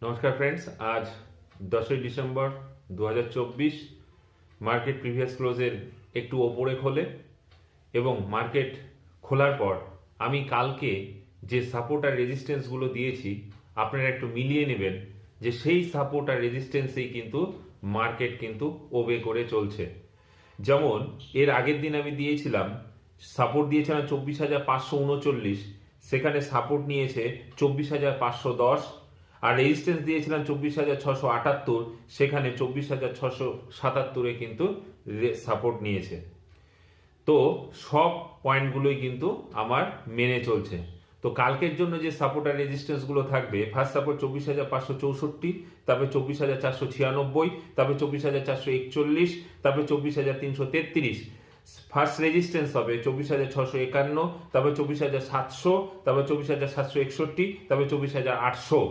নমস্কার ফ্রেন্ডস, আজ 10ই December 2024। Market previous ক্লোজের একটু ওপরে খোলে এবং মার্কেট খোলার পর আমি কালকে যে সাপোর্ট আর রেজিস্ট্যান্সগুলো দিয়েছি আপনারা একটু মিলিয়ে নেবেন যে সেই সাপোর্ট আর রেজিস্ট্যান্সেই কিন্তু মার্কেট কিন্তু ওবে করে চলছে। যেমন এর আগের দিন আমি দিয়েছিলাম, সাপোর্ট দিয়েছিলাম 24,539, সেখানে সাপোর্ট নিয়েছে 24,510, আর রেজিস্ট্যান্স দিয়েছিলাম 24,678, সেখানে 24,677 কিন্তু সাপোর্ট নিয়েছে। তো সব পয়েন্টগুলোই কিন্তু আমার মেনে চলছে। তো কালকের জন্য যে সাপোর্ট আর রেজিস্ট্যান্স গুলো থাকবে, ফার্স্ট সাপোর্ট 24,564, তারপরে 24,496, তারপরে 24,441, তারপরে 24,333। ফার্স্ট রেজিস্ট্যান্স হবে 24,651, তারপরে 24,700, তারপরে 24,761, তারপরে 24,800।